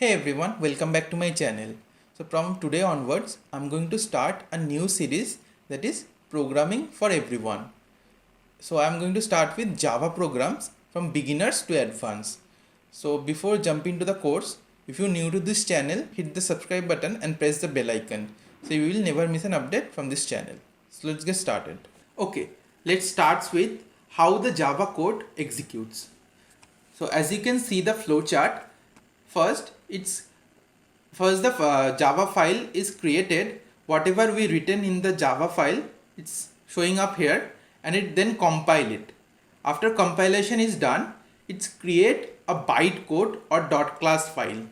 Hey everyone, welcome back to my channel. So from today onwards, I'm going to start a new series that is programming for everyone. So I'm going to start with Java programs from beginners to advanced. So before jumping to the course, if you're new to this channel, hit the subscribe button and press the bell icon. So you will never miss an update from this channel. So let's get started. Okay, let's start with how the Java code executes. So as you can see the flowchart, first the Java file is created. Whatever we written in the Java file, it's showing up here, and it then compile it. After compilation is done, it's create a byte code or dot class file.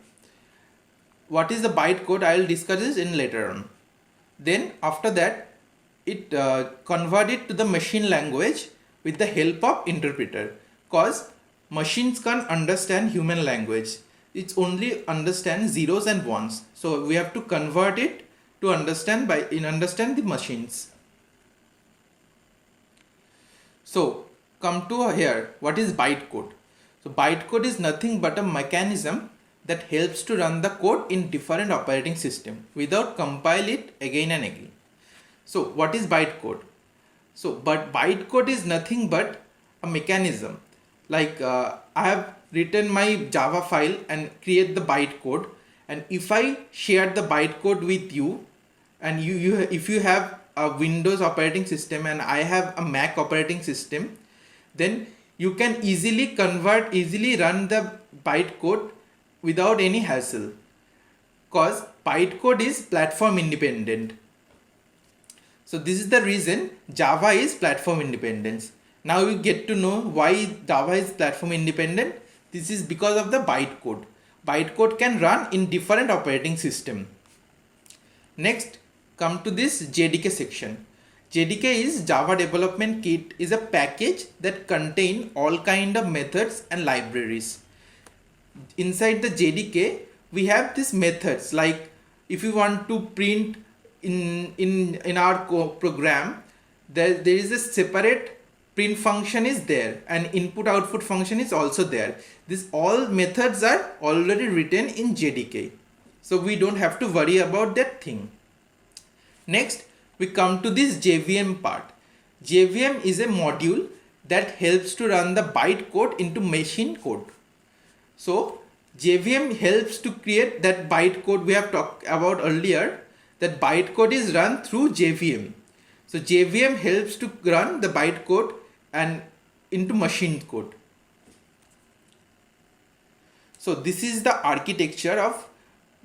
What is the byte code? I will discuss this in later on. Then after that, it convert it to the machine language with the help of interpreter, cause machines can't understand human language. It's only understand zeros and ones, so we have to convert it to understand the machines. So come to here, what is bytecode? So bytecode is nothing but a mechanism that helps to run the code in different operating system without compile it again and again. So what is bytecode? But bytecode is nothing but a mechanism. Like I have written my Java file and create the bytecode, and if I share the bytecode with you, and if you have a Windows operating system and I have a Mac operating system, then you can easily run the bytecode without any hassle, cause bytecode is platform independent. So this is the reason Java is platform independence. Now we get to know why Java is platform independent. This is because of the bytecode. Bytecode can run in different operating system. Next, come to this JDK section. JDK is Java Development Kit, is a package that contain all kind of methods and libraries. Inside the JDK, we have these methods, like if you want to print in our program, there is a separate print function is there, and input output function is also there. These all methods are already written in JDK, so we don't have to worry about that thing. Next, we come to this JVM part. JVM is a module that helps to run the bytecode into machine code. So JVM helps to create that bytecode we have talked about earlier. That bytecode is run through JVM. So JVM helps to run the bytecode and into machine code. So this is the architecture of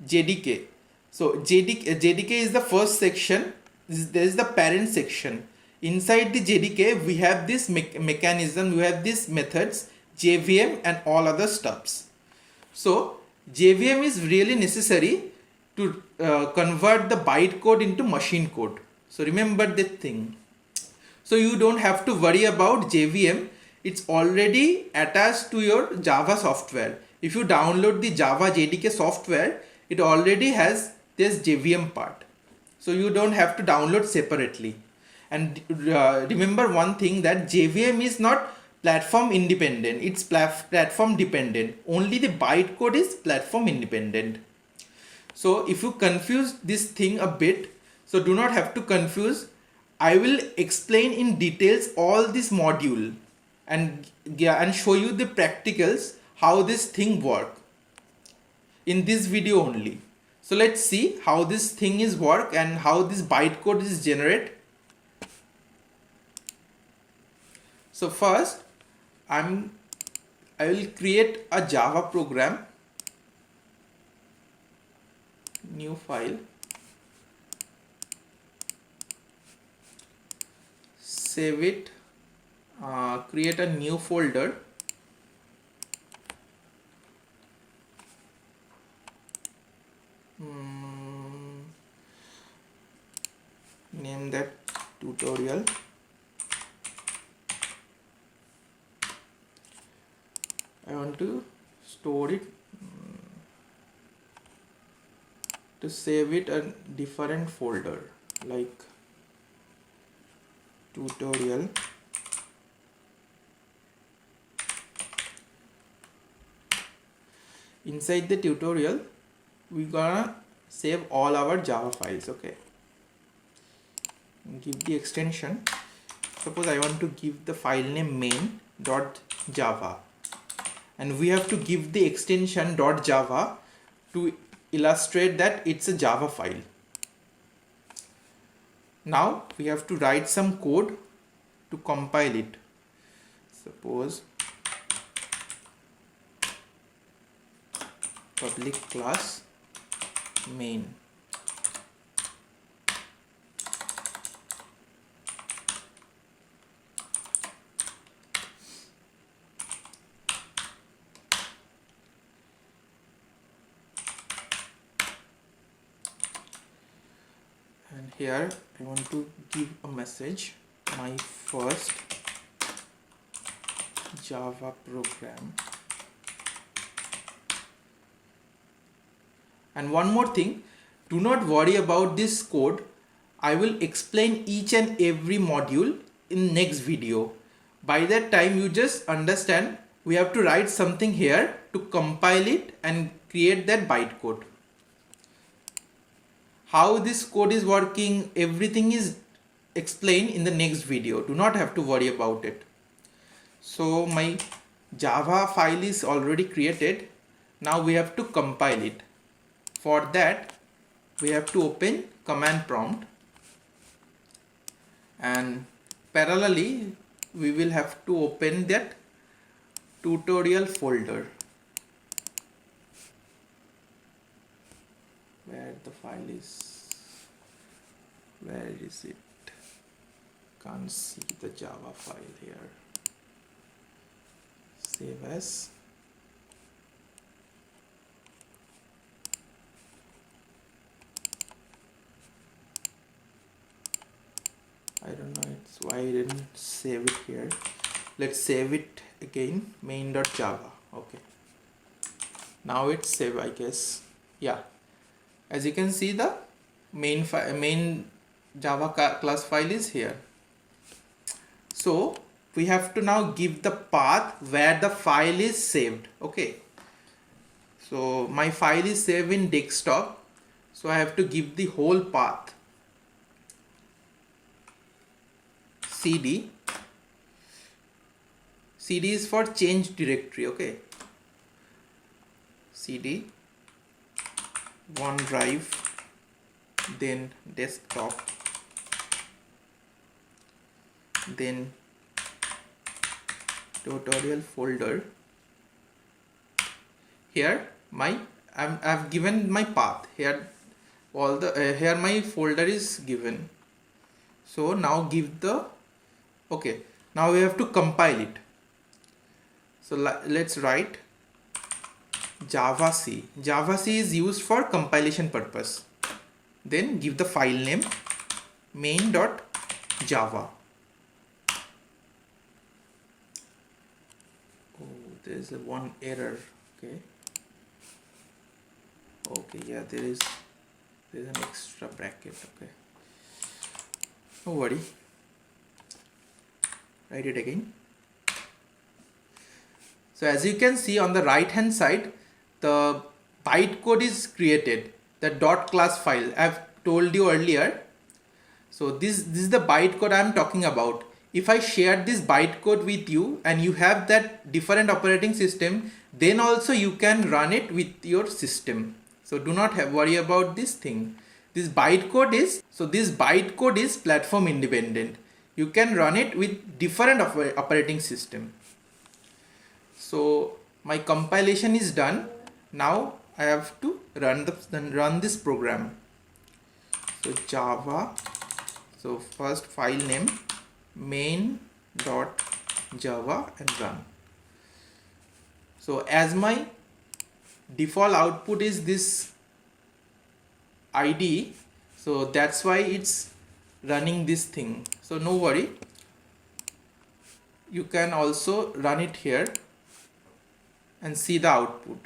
JDK. So JDK is the first section. There is the parent section. Inside the JDK, we have this mechanism, we have these methods, JVM and all other stuffs. So JVM is really necessary to convert the bytecode into machine code. So remember that thing. So you don't have to worry about JVM. It's already attached to your Java software. If you download the Java JDK software, it already has this JVM part. So you don't have to download separately. And remember one thing, that JVM is not platform independent. It's platform dependent. Only the bytecode is platform independent. So if you confuse this thing a bit, so do not have to confuse. I will explain in details all this module and show you the practicals how this thing work in this video only. So let's see how this thing is work and how this bytecode is generate. So first I will create a Java program, new file, save it, create a new folder, name that tutorial. I want to store it, to save it a different folder like tutorial. Inside the tutorial, we're gonna save all our Java files. Okay, give the extension. Suppose I want to give the file name main.java, and we have to give the extension .java to illustrate that it's a Java file. Now we have to write some code to compile it. Suppose public class main. And here I want to give a message, my first Java program. And one more thing, do not worry about this code. I will explain each and every module in next video. By that time you just understand we have to write something here to compile it and create that bytecode. How this code is working, everything is explained in the next video. Do not have to worry about it. So my Java file is already created. Now we have to compile it. For that we have to open command prompt, and parallelly we will have to open that tutorial folder where the file is. Where is it? Can't see the Java file here. Save as. I don't know it's why I didn't save it here. Let's save it again, main.java. Okay, now it's saved, I guess. Yeah, as you can see the main Java class file is here. So we have to now give the path where the file is saved. Okay, so my file is saved in desktop, so I have to give the whole path. CD is for change directory. Okay, CD OneDrive, then desktop, then tutorial folder. Here I've given my path here. All the here my folder is given. So now give the. Okay, now we have to compile it. So let's write Java C. Java C is used for compilation purpose. Then give the file name main.java. Oh, there's one error. Okay. Okay, yeah, there's an extra bracket. Okay. No worry. Write it again. So as you can see on the right hand side, the bytecode is created, the .class file I've told you earlier. So this is the bytecode I'm talking about. If I share this bytecode with you and you have that different operating system, then also you can run it with your system. So do not worry about this thing. This bytecode is platform independent. You can run it with different operating system. So my compilation is done. Now I have to run this program. So Java. So first file name main.java and run. So as my default output is this ID, so that's why it's running this thing. So no worry, you can also run it here and see the output.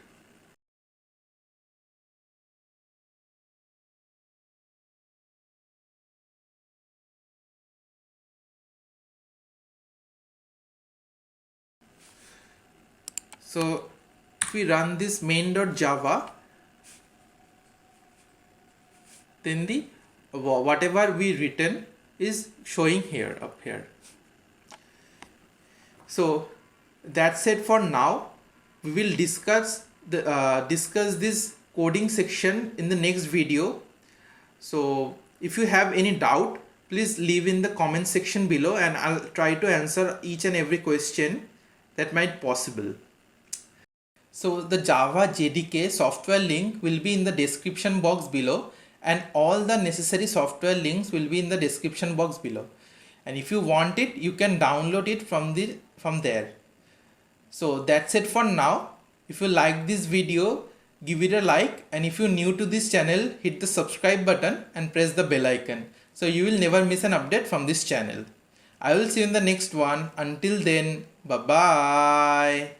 So if we run this main.java, then the whatever we written is showing here up here. So that's it for now. We will discuss this coding section in the next video. So if you have any doubt, please leave in the comment section below and I'll try to answer each and every question that might possible. So the Java JDK software link will be in the description box below, and all the necessary software links will be in the description box below. And if you want it, you can download it from there. So that's it for now. If you like this video, give it a like, and if you're new to this channel, hit the subscribe button and press the bell icon so you will never miss an update from this channel. I will see you in the next one. Until then, bye bye.